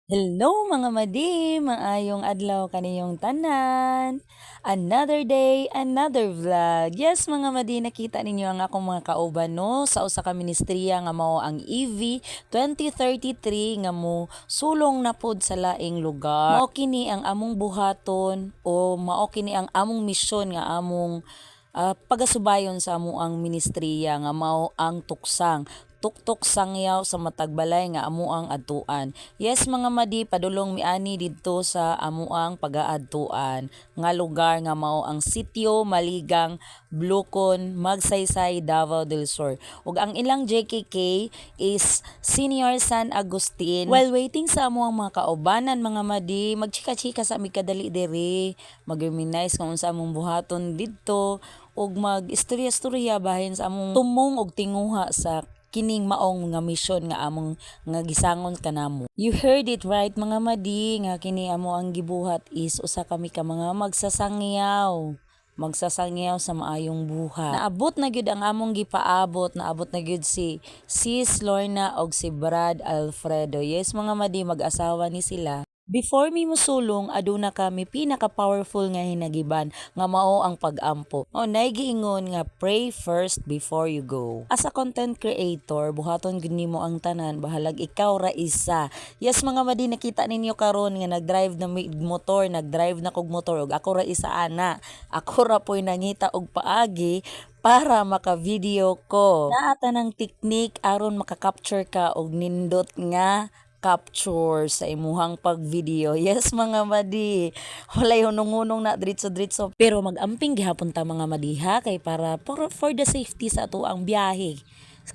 Hello mga madi, maayong adlaw kaniyong tanan. Another day, another vlog. Yes mga madi, nakita ninyo ang akong mga kauban no sa usa ka ministriya nga mao ang EV 2033 nga mo sulong na pod sa laing lugar. Mao kini ang among buhaton o mao kini ang among misyon nga among pagasubayon sa amo ang ministriya nga mao ang tuksang tuktok sangyaw sa matagbalay nga amuang adtuan. Yes mga madi, padulong miani didto sa amuang pagaadtuan nga lugar nga mao ang Sitio Maligang, Blucon, Magsaysay, Davao del Sur. Ug ang ilang JKK is Senior San Agustin. While waiting sa amuang mga kaubanan mga madi, magchika-chika sa mi kadali diri, mag-reminisce kung unsa among buhaton didto ug mag-istorya-istorya bahin sa among tumong og tinguha sa kining maong nga misyon nga among nga gisangon kanamo. You heard it right mga madi, nga kini amo ang gibuhat is usa kami ka mga magsasangyaw sa maayong buhat. Naabot na gyud ang among gipaabot, naabot na gyud si Sis Lorna og si Brad Alfredo. Yes mga madi, mag-asawa ni sila. Before mi mosulong, aduna kami pinaka-powerful nga hinagiban nga mao ang pag-ampo. O giingon nga pray first before you go. As a content creator, buhaton gid nimo ang tanan, bahalag ikaw ra isa. Yes mga madi, nakita ninyo karon nga nagdrive na motor, nagdrive na kog motor ug ako ra isa ana. Ako ra po'y nangita og paagi para maka-video ko. Naa tanang technique aron maka-capture ka og nindot nga capture sa imuhang pag-video. Yes mga madi, walay hunong-hunong na dritso-dritso. Pero mag-amping gihapon ta mga madiha kay para for the safety sa ato ang biyahe.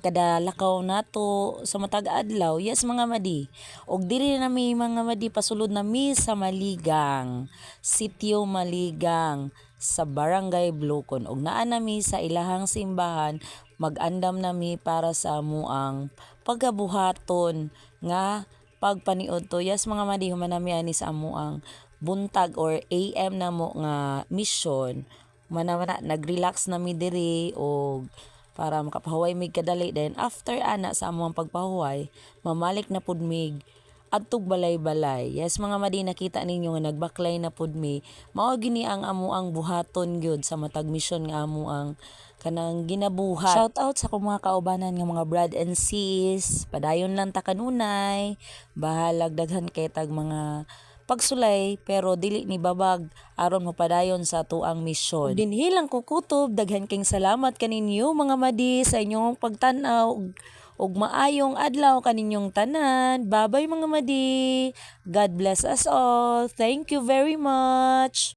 Kada lakaw nato sa matag adlaw, yes mga madi. Og diri na mi mga madi, pasulod na mi sa Maligang, Sitio Maligang sa Barangay Blucon. Og naa na mi sa ilahang simbahan, mag-andam na mi para sa amuang pagabuhaton nga pagpaniod to. Yes mga madi, humanami ani sa amuang buntag or AM na mo nga mission. Manamana nag-relax na mi diri og para makapahuway mig kadali. Then after ana sa amuang pagpahuway, mamalik na pud mig adtog balay-balay. Yes mga madi, nakita ninyo nga nagbaklay na pud mi. Mao gini ang amuang buhaton gyud sa matag mission nga amuang kanang ginabuhat. Shout out sa akong mga kaubanan nga mga brad and sis. Padayon lang ta kanunay. Bahalag daghan kay tag mga pagsulay pero dili ni babag aron mapadayon sa tuang misyon. Dinhi lang ko kutob, daghan king salamat kaninyo mga madi sa inyong pagtan-aw ug maayong adlaw kaninyong tanan. Bye-bye mga madi. God bless us all. Thank you very much.